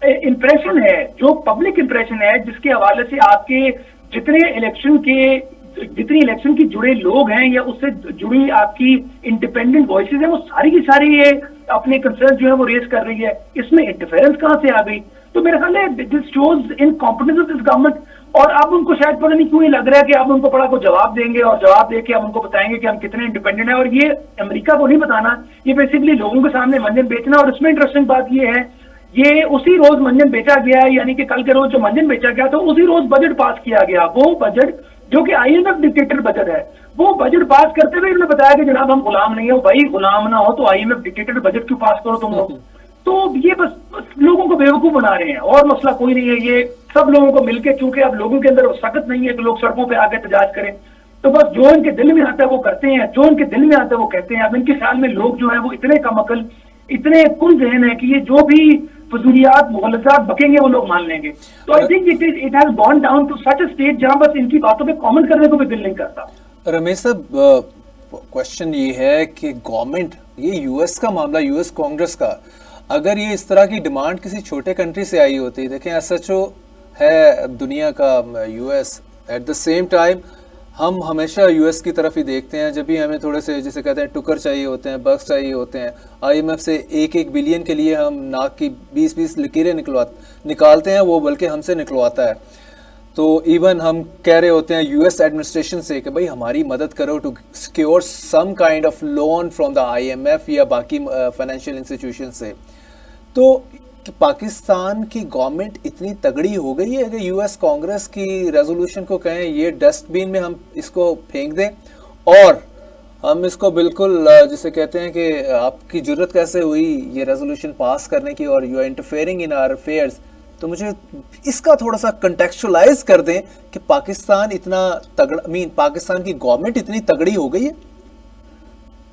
इंप्रेशन है, जो पब्लिक इंप्रेशन है, जिसके हवाले से आपके जितने जितनी इलेक्शन की जुड़े लोग हैं या उससे जुड़ी आपकी इंडिपेंडेंट वॉइसेस हैं, वो सारी की सारी ये अपने कंसर्न जो है वो रेज कर रही है। इसमें इंटरफेरेंस कहां से आ गई? तो मेरा ख्याल है this shows incompetence of this government. और अब उनको शायद पता नहीं क्यों ये लग रहा है कि अब उनको बड़ा को जवाब देंगे और जवाब देके हम उनको बताएंगे कि हम कितने इंडिपेंडेंट हैं। और ये अमेरिका को नहीं बताना, ये बेसिकली लोगों के सामने मंजन बेचना। और इसमें इंटरेस्टिंग बात ये है, ये उसी रोज मंजन बेचा गया है, यानी कि कल के रोज जो मंजन बेचा गया तो उसी रोज बजट पास किया गया। वो बजट जो कि IMF डिक्टेटर बजट है, वो बजट पास करते हुए उन्होंने बताया कि जनाब हम गुलाम नहीं हो। भाई गुलाम ना हो तो IMF डिक्टेटर बजट क्यों पास करो तुम लोग? तो ये बस लोगों को बेवकूफ बना रहे हैं, और मसला कोई नहीं है। ये सब लोगों को मिलकर, चूंकि अब लोगों के अंदर सख्त नहीं है कि लोग सड़कों पे आके एहतजाज करें, तो बस जो इनके दिल में आता है वो करते हैं, जो इनके दिल में आता है वो कहते हैं। अब इनके ख्याल में लोग जो है वो इतने कम अकल, इतने कुल जहन है कि ये जो भी फजूलियात मुगलजात बकेंगे वो लोग मान लेंगे। तो I think it has gone down to such a stage जहां बस इनकी बातों पे कमेंट करने को भी दिल नहीं करता। रमेश साहब, क्वेश्चन ये है कि गवर्नमेंट, ये यूएस का मामला, यूएस कांग्रेस का, अगर ये इस तरह की डिमांड किसी छोटे कंट्री से आई होती, देखें SHO है दुनिया का US, at the same time हम हमेशा यूएस की तरफ ही देखते हैं जब भी हमें थोड़े से, जिसे कहते हैं, टुकर चाहिए होते हैं, बक्स चाहिए होते हैं। IMF से 1-1 बिलियन के लिए हम नाक की 20-20 लकीरें निकालते हैं, वो बल्कि हमसे निकलवाता है। तो इवन हम कह रहे होते हैं यूएस एडमिनिस्ट्रेशन से कि भाई हमारी मदद करो to secure some kind of loan from the IMF या बाकी फाइनेंशियल इंस्टीट्यूशन से। तो कि पाकिस्तान की गवर्नमेंट इतनी तगड़ी हो गई है कि यूएस कांग्रेस की रेजोल्यूशन को कहें ये डस्टबिन में हम इसको फेंक दें और हम इसको बिल्कुल, जिसे कहते हैं कि आपकी जरूरत कैसे हुई ये रेजोल्यूशन पास करने की और you are interfering in our affairs. तो मुझे इसका थोड़ा सा कंटेक्चुअलाइज कर दें कि पाकिस्तान इतना तगड़ा, पाकिस्तान की गवर्नमेंट इतनी तगड़ी हो गई है।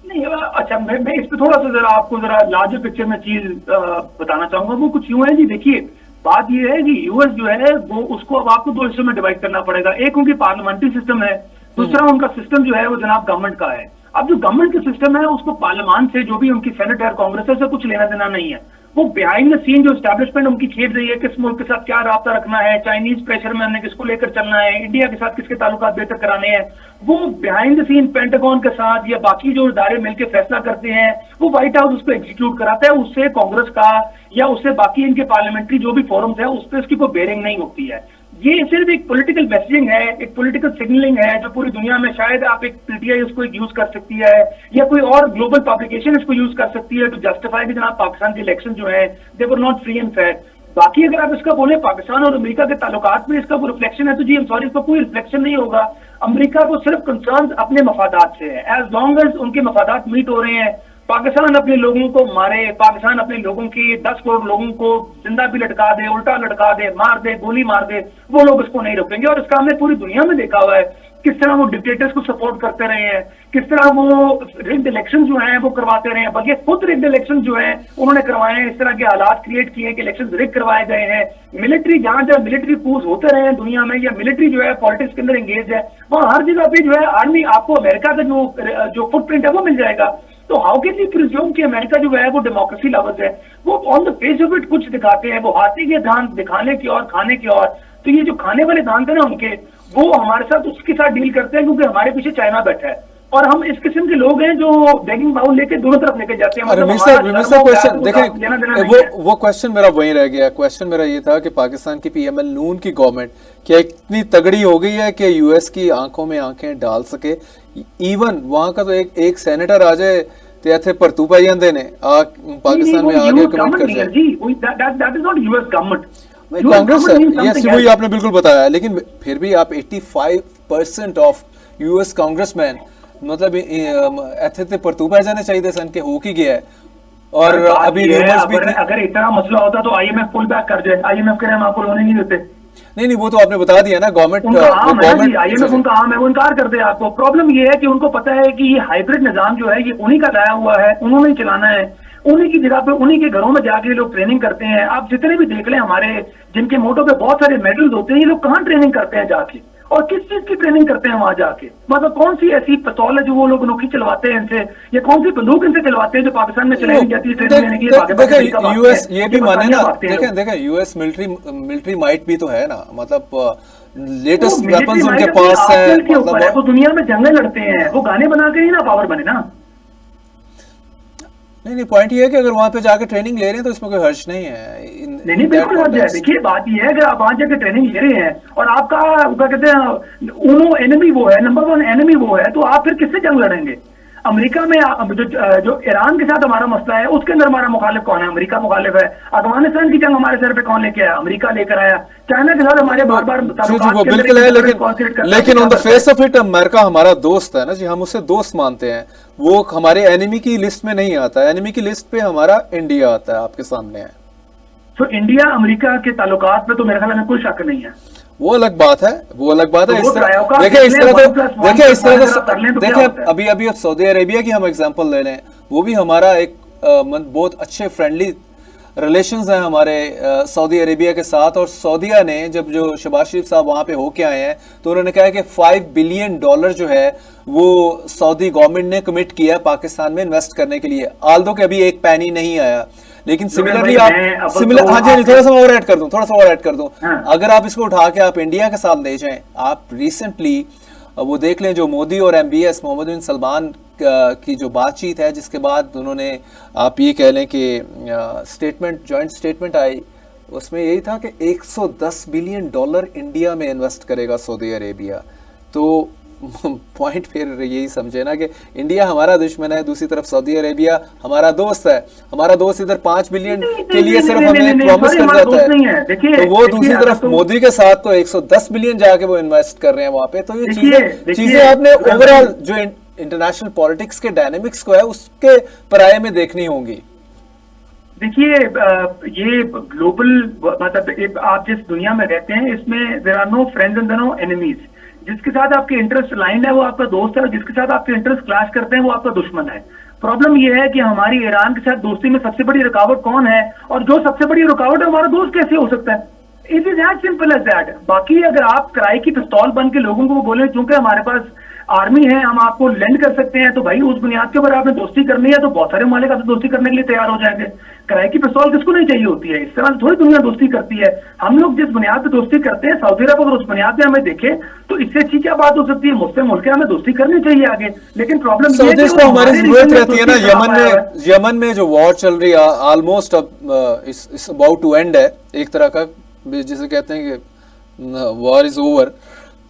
नहीं, अच्छा मैं इस पे थोड़ा सा जरा आपको जरा लार्जर पिक्चर में चीज बताना चाहूंगा। वो कुछ यूं है जी, देखिए बात ये है कि यूएस जो है वो, उसको अब आपको 2 हिस्सों में डिवाइड करना पड़ेगा। एक उनकी पार्लियामेंट्री सिस्टम है, दूसरा उनका सिस्टम जो है वो जनाब गवर्नमेंट का है। अब जो गवर्नमेंट का सिस्टम है उसको पार्लियामान से, जो भी उनकी सेनेट और कांग्रेस से कुछ लेना देना नहीं है। वो बिहाइंड द सीन जो एस्टैब्लिशमेंट उनकी खेल रही है, किस मुल्क के साथ क्या राब्ता रखना है, चाइनीज प्रेशर में हमने किसको लेकर चलना है, इंडिया के साथ किसके ताल्लुकात बेहतर कराने हैं, वो बिहाइंड द सीन पेंटागन के साथ या बाकी जो इदारे मिलकर फैसला करते हैं, वो व्हाइट हाउस उसको एग्जीक्यूट कराता है। उससे कांग्रेस का या उससे बाकी इनके पार्लियामेंट्री जो भी फोरम्स है उस पर उसकी कोई बेयरिंग नहीं होती है। ये सिर्फ एक पॉलिटिकल मैसेजिंग है, एक पॉलिटिकल सिग्नलिंग है, जो पूरी दुनिया में शायद आप एक PTI उसको यूज कर सकती है या कोई और ग्लोबल पब्लिकेशन इसको यूज कर सकती है टू जस्टिफाई कि जनाब पाकिस्तान के इलेक्शन जो है they were not free and fair. बाकी अगर आप इसका बोले पाकिस्तान और अमेरिका के ताल्लुकात में इसका वो रिफ्लेक्शन है, तो जी हम सॉरी, इसका कोई रिफ्लेक्शन नहीं होगा। अमेरिका को सिर्फ कंसर्न अपने मफादात से है। एज लॉन्ग एज उनके मफादात मीट हो रहे हैं, पाकिस्तान अपने लोगों को मारे, पाकिस्तान अपने लोगों की 10 करोड़ लोगों को जिंदा भी लटका दे, उल्टा लटका दे, मार दे, गोली मार दे, वो लोग इसको नहीं रोकेंगे। और इसका हमने पूरी दुनिया में देखा हुआ है किस तरह वो डिक्टेटर्स को सपोर्ट करते रहे हैं, किस तरह वो रिग्ड इलेक्शन जो हैं वो करवाते रहे हैं, बल्कि खुद रिग्ड इलेक्शन जो है उन्होंने करवाए हैं। इस तरह के हालात क्रिएट किए कि इलेक्शन रिग करवाए गए हैं। मिलिट्री जहां जहां मिलिट्री कूच होते रहे हैं दुनिया में, या मिलिट्री जो है पॉलिटिक्स के अंदर एंगेज है, वहां हर जगह पे जो है आर्मी, आपको अमेरिका का जो फुटप्रिंट है वो मिल जाएगा। तो हाउ कैन वी प्रिज्यूम कि अमेरिका जो है वो डेमोक्रेसी लवर्स है? वो on the face of it कुछ दिखाते हैं, वो हाथी के दांत दिखाने की और खाने की और। तो ये जो खाने वाले दांत है ना उनके, वो हमारे साथ उसके साथ डील करते हैं क्योंकि हमारे पीछे चाइना बैठा है। और हम इस किस्म के लोग हैं जो बेगिंग बाउल लेके दोनों तरफ लेके जाते हैं। रमेश साहब क्वेश्चन देखें, वो क्वेश्चन मेरा वहीं रह गया। क्वेश्चन मेरा ये था कि पाकिस्तान की PML नून की गवर्नमेंट क्या इतनी तगड़ी हो गई है कि यूएस की आंखों में आंखें डाल सके? इवन वहां का तो एक सेनेटर आ जाए ਤੇ ਇੱਥੇ ਭਰਤੂ ਪੈ ਜਾਂਦੇ ਨੇ पाकिस्तान में आगे कमेंट कर जाए। That is not US government, Congress है, यस वही आपने बिल्कुल बताया। लेकिन फिर भी आप 85% ऑफ यूएस कांग्रेसमैन मतलब ਇੱਥੇ ਤੇ ਭਰਤੂ ਪੈ ਜਾਣੇ ਚਾਹੀਦੇ ਸਨ कि हो की गया है। और अभी अगर इतना मसला होता तो IMF पुल बैक कर जाए। IMF के हम आपको लोन नहीं देते। नहीं, वो तो आपने बता दिया ना, गवर्नमेंट IMF उनका आम है, वो इनकार कर दे आपको। प्रॉब्लम ये है कि उनको पता है कि ये हाइब्रिड निजाम जो है ये उन्हीं का लाया हुआ है, उन्होंने चलाना है। उन्हीं की जगह पे उन्हीं के घरों में जाके लोग ट्रेनिंग करते हैं। आप जितने भी देख लें हमारे जिनके मोटो पे बहुत सारे मेडल्स होते हैं, ये लोग कहाँ ट्रेनिंग करते हैं जाके? और किस चीज की ट्रेनिंग करते हैं वहां जाके? मतलब कौन सी ऐसी पिस्तौल है जो वो लोग अनोखी चलवाते हैं इनसे, या कौन सी बंदूक इनसे चलवाते हैं जो पाकिस्तान में चलाई नहीं जाती ट्रेनिंग लेने के लिए? देखें यूएस ये भी माने ना, देखें यूएस मिलिट्री माइट भी तो है ना, मतलब लेटेस्ट वेपन्स उनके पास है, मतलब वो दुनिया में जंगें लड़ते हैं, वो गाने बना के ही ना पावर बने ना। नहीं, पॉइंट ये है कि अगर वहां पे जाके ट्रेनिंग ले रहे हैं तो इसमें कोई हर्ज नहीं है। नहीं, बिल्कुल हर्ज है। देखिए बात ये है कि आप वहां जाके ट्रेनिंग ले रहे हैं और आपका क्या कहते हैं उनो एनिमी वो है, नंबर 1 एनिमी वो है, तो आप फिर किससे जंग लड़ेंगे? अमेरिका में जो ईरान के साथ हमारा मसला है उसके अंदर हमारा मुखालिफ कौन है? अमेरिका मुखालिफ है। अफगानिस्तान की जंग हमारे सर पे कौन लेके आया? अमेरिका लेकर आया। चाइना के साथ हमारे बार बार वो बिल्कुल है, लेकिन on the face of it America हमारा दोस्त है ना जी, हम उसे दोस्त मानते हैं। वो हमारे एनिमी की लिस्ट में नहीं आता, एनिमी की लिस्ट पे हमारा इंडिया आता है, आपके सामने है। तो इंडिया अमेरिका के ताल्लुकात पे तो मेरे ख्याल में कोई शक नहीं है। वो अलग बात है, वो अलग बात है। इस तरह देखिए, इस तरह देखिए अभी सऊदी अरेबिया की हम एग्जांपल ले लें, वो भी हमारा एक बहुत अच्छे फ्रेंडली रिलेशंस हैं हमारे सऊदी अरेबिया के साथ। और सऊदीया ने जब जो शहबाज शरीफ साहब वहाँ पे होके आए हैं तो उन्होंने कहा कि $5 बिलियन जो है वो सऊदी गवर्नमेंट ने कमिट किया है पाकिस्तान में इन्वेस्ट करने के लिए। आल्दो के अभी एक पैनी नहीं आया, लेकिन सिमिलरली आप हाँ जी, थोड़ा सा और ऐड कर दूं, अगर आप इसको उठा के आप इंडिया के साथ ले जाएं, आप रिसेंटली वो देख लें जो मोदी और MBS मोहम्मद बिन सलमान की जो बातचीत है, जिसके बाद उन्होंने आप ये कह लें कि जॉइंट स्टेटमेंट आई, उसमें यही था कि $110 बिलियन इंडिया में इन्वेस्ट करेगा सऊदी अरेबिया। तो पॉइंट फिर यही समझे ना कि इंडिया हमारा दुश्मन है, दूसरी तरफ सऊदी अरेबिया हमारा दोस्त है। हमारा दोस्त इधर 5 बिलियन के लिए सिर्फ हमें प्रॉमिस कर जाता है, तो वो दूसरी तरफ मोदी के साथ तो 110 बिलियन जाके वो इन्वेस्ट कर रहे हैं वहां पे। तो ये चीजें आपने ओवरऑल जो इंटरनेशनल पॉलिटिक्स के डायनेमिक्स को है उसके पराये में देखनी होंगी। देखिए ये ग्लोबल मतलब आप जिस दुनिया में रहते हैं इसमें there are no friends and no enemies. जिसके साथ आपके इंटरेस्ट लाइन है वो आपका दोस्त है, और जिसके साथ आपके इंटरेस्ट क्लैश करते हैं वो आपका दुश्मन है। प्रॉब्लम ये है कि हमारी ईरान के साथ दोस्ती में सबसे बड़ी रुकावट कौन है, और जो सबसे बड़ी रुकावट है हमारा दोस्त कैसे हो सकता है? It is as simple as that. बाकी अगर आप किराए की पिस्तौल बन के लोगों को बोले चूंकि हमारे पास आर्मी है हम आपको लेंड कर सकते हैं, तो भाई उस बुनियाद के ऊपर आपने दोस्ती करनी है तो बहुत सारे मालिक आपसे दोस्ती करने के लिए तैयार हो जाएंगे। किराए की पिस्तौल किसको नहीं चाहिए होती है? इस तरह थोड़ी दुनिया दोस्ती करती है। हम लोग जिस बुनियाद पे दोस्ती करते हैं, सऊदी अरब अगर उस बुनियाद पे हमें देखे तो इससे अच्छी क्या बात हो सकती है? मुस्लिम मुल्क हमें दोस्ती करनी चाहिए आगे। लेकिन प्रॉब्लम ये है कि हमारी जरूरत रहती है ना। यमन में जो वॉर चल रही है ऑलमोस्ट अब इस अबाउट टू एंड है, एक तरह का जिसे कहते हैं कि वॉर इज ओवर,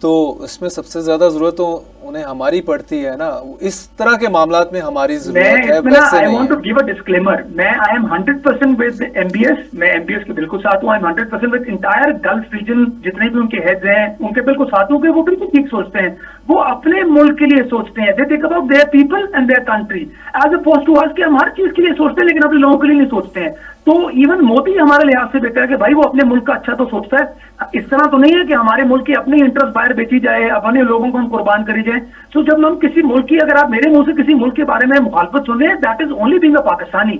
तो इसमें सबसे ज्यादा जरूरत तो उन्हें हमारी पड़ती है ना। इस तरह के मामलात में हमारी जरूरत है, वैसे नहीं। I want to give a disclaimer, I am 100% with MBS, मैं MBS के बिल्कुल साथ हूँ। I am 100% with entire Gulf region, जितने भी उनके हेड्स हैं उनके बिल्कुल साथ हूँ कि वो बिल्कुल ठीक सोचते हैं। वो अपने मुल्क के लिए सोचते हैं, they think about their people and their country as opposed to us कि हम हर चीज के लिए सोचते हैं लेकिन अपने लोगों के लिए नहीं सोचते हैं। तो इवन मोदी हमारे लिहाज से बेहतर है कि भाई वो अपने मुल्क का अच्छा तो सोचता है। इस तरह तो नहीं है कि हमारे मुल्क की अपनी इंटरेस्ट बाहर बेची जाए, अपने लोगों को हम कुर्बान करी जाए। तो जब हम किसी मुल्क की, अगर आप मेरे मुंह से किसी मुल्क के बारे में मुखालफत सुन रहे हैं, that is only being a Pakistani.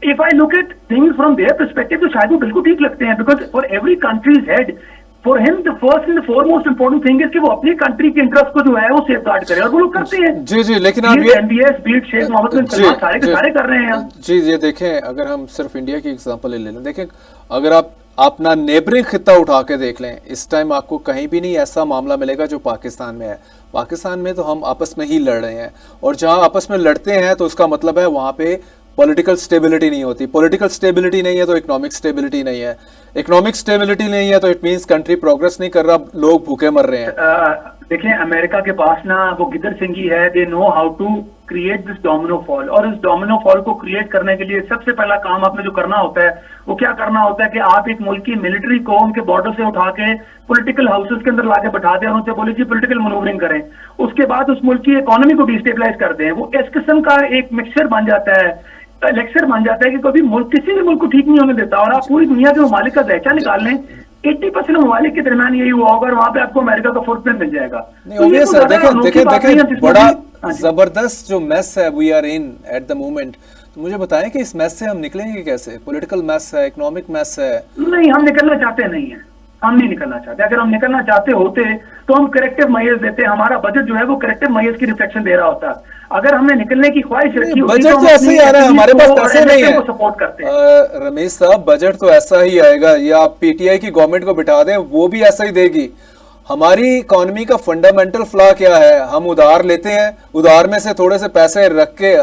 If I look at things from their perspective तो शायद वो बिल्कुल ठीक लगते हैं, because for every countries head for him the first and foremost important thing is कि वो अपनी कंट्री के इंटरेस्ट को जो है वो सेफगार्ड करे, और वो लोग करते हैं। जी लेकिन आप ये MBS बीट शेख मोहम्मद बिन सलमान सारे के सारे कर रहे हैं जी। ये देखें, अगर हम सिर्फ इंडिया की एग्जांपल ले लें, देखें अगर आप अपना नेबरिंग खिता उठा के देख लें, इस टाइम आपको कहीं भी नहीं ऐसा मामला मिलेगा जो पाकिस्तान में है। पाकिस्तान में तो हम आपस में ही लड़ रहे हैं, और जहां आपस में लड़ते हैं तो उसका मतलब है वहां पे पॉलिटिकल स्टेबिलिटी नहीं होती। पॉलिटिकल स्टेबिलिटी नहीं है तो इकोनॉमिक स्टेबिलिटी नहीं है, इकोनॉमिक स्टेबिलिटी नहीं है तो इट मींस कंट्री प्रोग्रेस नहीं कर रहा, लोग भूखे मर रहे हैं। देखें अमेरिका के पास ना वो गिदर सिंगी है, they know how to create this domino fall, और इस डोमिनो फॉल को क्रिएट करने के लिए सबसे पहला काम आपने जो करना होता है वो क्या करना होता है कि आप एक मुल्क की मिलिट्री को उनके बॉर्डर से उठा के पॉलिटिकल हाउसेस के अंदर लाके बैठा दें और उनसे बोले जी पॉलिटिकल मनूवरिंग करें। उसके बाद उस मुल्क की इकोनॉमी को डिस्टेबलाइज कर दें। वो इस किस्म का एक मिक्सचर बन जाता है, लेक्चर बन जाता है कि कभी मुल्क किसी भी मुल्क को ठीक नहीं होने देता। और आप पूरी दुनिया के ममालिक का दैचा निकाल लें, 80% ममालिक के दरमियान यही हुआ होगा, और वहां पे आपको अमेरिका का फुटप्रिंट मिल जाएगा। देखें बड़ा जबरदस्त जो मेस है we are in at the moment, तो मुझे बताएं कि इस मेस से हम निकलेंगे कैसे? पॉलिटिकल मेस है, इकोनॉमिक मेस है। नहीं, हम निकलना चाहते नहीं है। हम नहीं निकलना चाहते। अगर हम निकलना चाहते होते तो हम करेक्टिव मेजर्स देते, हमारा बजट जो है वो करेक्टिव मेजर्स की रिफ्लेक्शन दे रहा होता। अगर हमने निकलने की ख्वाहिश रखी होती बजट तो हम तो ऐसे ही आ रहा है, हमारे पास पैसे नहीं है। सपोर्ट करते हैं। रमेश साहब, बजट तो ऐसा ही आएगा, ये आप पीटीआई की गवर्नमेंट को बिठा दें वो भी ऐसा ही देगी। हमारी इकोनॉमी का फंडामेंटल फ्लॉ क्या है, हम उधार लेते हैं, उधार में से थोड़े से पैसे रख के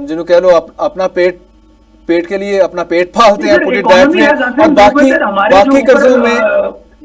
जिन्हों कह लो अपना पेट के लिए अपना पेट पालते हैं, पुट इट दैट वे, और बाकी कर्जों में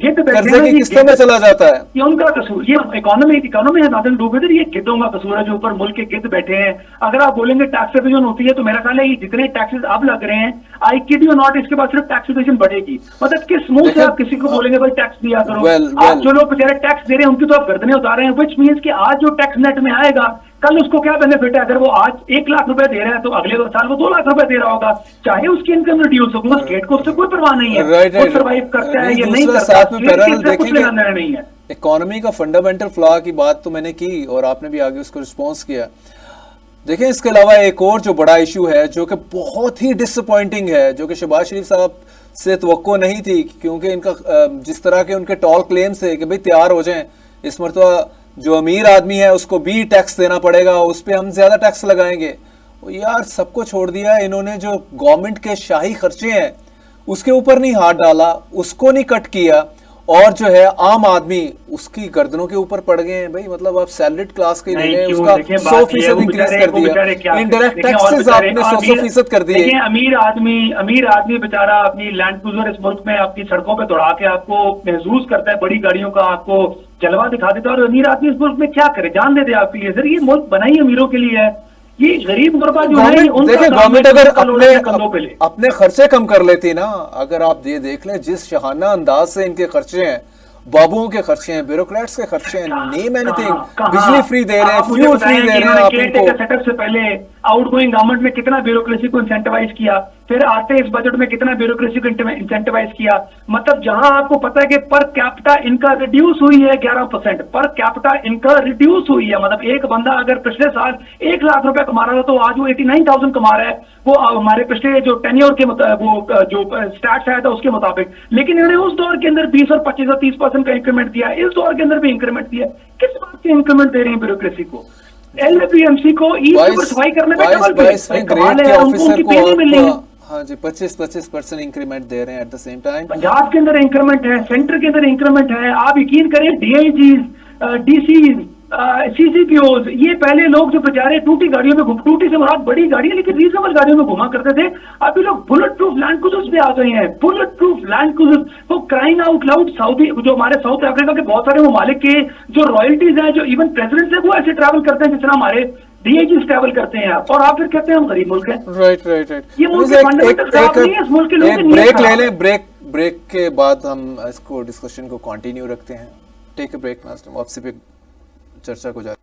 कर्जे की किस्तों में चला जाता है। ये उनका कसूर, ये इकोनॉमी है नॉट डू विद, ये गिद्धों का कसूर है जो ऊपर मुल्क के गिद्ध बैठे हैं। अगर आप बोलेंगे टैक्स एविजन होती है तो मेरा ख्याल है ये जितने टैक्सेस अब लग रहे हैं, आई किड यू नॉट, इसके बाद सिर्फ टैक्स एविजन बढ़ेगी। मतलब किस मुंह से आप किसी को बोलेंगे भाई टैक्स दिया करो? आप जो लोग बेचारे टैक्स दे रहे हैं उनकी तो आप गर्दनें उतार रहे हैं, व्हिच मींस कि आज जो टैक्स नेट में आएगा कल उसको क्या बेनिफिट है? अगर वो आज 1 लाख रुपए दे रहा है तो अगले साल वो 2 लाख रुपए दे रहा होगा, चाहे उसकी इनकम रिड्यूस हो, स्टेट को उससे कोई परवाह नहीं है, वो सर्वाइव करता है या नहीं करता, कुछ लेना नहीं है। इकोनॉमी का फंडामेंटल फ्लॉ की बात तो मैंने की और आपने भी आगे उसको रिस्पॉन्स किया। देखिए, इसके अलावा एक और जो बड़ा इशू है जो कि बहुत ही डिसअपॉइंटिंग है, जो कि शहबाज शरीफ साहब से तवक्को नहीं थी, क्योंकि इनका जिस तरह के उनके टॉल क्लेम्स है कि भाई तैयार हो जाएं, इस मरतबा जो अमीर आदमी है उसको भी टैक्स देना पड़ेगा, उस पर हम ज्यादा टैक्स लगाएंगे। यार सबको छोड़ दिया इन्होंने, जो गवर्नमेंट के शाही खर्चे हैं उसके ऊपर नहीं हाथ डाला, उसको नहीं कट किया, और जो है आम आदमी उसकी गर्दनों के ऊपर पड़ गए हैं। भाई मतलब आप सैलरीड क्लास के लिए उसका 100% इंक्रीज कर दिया, इनडायरेक्ट टैक्सेस आपने 100% कर दिए। अमीर आदमी बेचारा अपनी लैंड क्रूजर इस मुल्क में आपकी सड़कों पे दौड़ा के आपको महसूस करता है, बड़ी गाड़ियों का आपको जलवा दिखा देता है, और अमीर आदमी इस मुल्क में क्या करे, जान दे दे आपके लिए। सर ये मुल्क बना ही अमीरों के लिए है, ये गरीब गुरबा जो है देखिए, गवर्नमेंट अगर अपने खर्चे कम कर लेती ना, अगर आप ये देख लें जिस शहाना अंदाज से इनके खर्चे हैं, बाबुओं के खर्चे हैं, ब्यूरोक्रेट्स के खर्चे हैं, नेम एनीथिंग, बिजली फ्री दे रहे हैं, फ्यूल फ्री दे रहे हैं आप इनको। सेटअप से पहले आउटगोइंग गवर्नमेंट में कितना ब्यूरोक्रेसी को इंसेंटिवाइज किया, फिर आते इस बजट में कितना ब्यूरोक्रेसी को इंसेंटिवाइज किया। मतलब जहां आपको पता है कि पर कैपिटा इनका रिड्यूस हुई है 11%, पर कैपिटा इनका रिड्यूस हुई है। मतलब एक बंदा अगर पिछले साल 1 लाख रुपए कमा रहा था तो आज वो 89,000 कमा रहा है, वो हमारे पिछले जो टेन्योर के वो जो स्टैट्स आया था उसके मुताबिक। लेकिन इन्होंने उस दौर के अंदर 20 और 25 और 30% का इंक्रीमेंट दिया, इस दौर के अंदर भी इंक्रीमेंट दिया। किस बात से इंक्रीमेंट दे रहे हैं ब्यूरोक्रेसी को? एलपीएमसी को ईद पर सफाई करने में ग्रेड के ऑफिसर को हाँ जी 25% इंक्रीमेंट दे रहे हैं। At the same time Punjab के अंदर इंक्रीमेंट है, सेंटर के अंदर इंक्रीमेंट है। आप यकीन करें डीआईजीज, डीसीज, सीसीपीओज, ये पहले लोग जो बेचारे टूटी गाड़ियों में टूटी से मुराद बड़ी गाड़ियां लेकिन रीजनेबल गाड़ियों में घुमा करते थे, अभी लोग बुलेट प्रूफ लैंड क्रूजर्स पे आ गए हैं। बुलेट प्रूफ लैंड क्रूजर्स, वो क्राइंग आउट लाउड सऊदी, जो हमारे साउथ अफ्रीका के बहुत सारे ममालिक के जो रॉयल्टीज हैं, जो इवन प्रेसिडेंट्स है, वो ऐसे ट्रैवल करते हैं जिस तरह हमारे डीआईजी ट्रैवल करते हैं। और आप फिर कहते हैं हम गरीब मुल्क हैं। राइट। ये मुल्क फंडामेंटल खराब नहीं है, इस मुल्क के लोग। ब्रेक ले लें, ब्रेक के बाद हम इसको डिस्कशन को कंटिन्यू रखते हैं। टेक ए ब्रेक, आपसे भी चर्चा को जारी।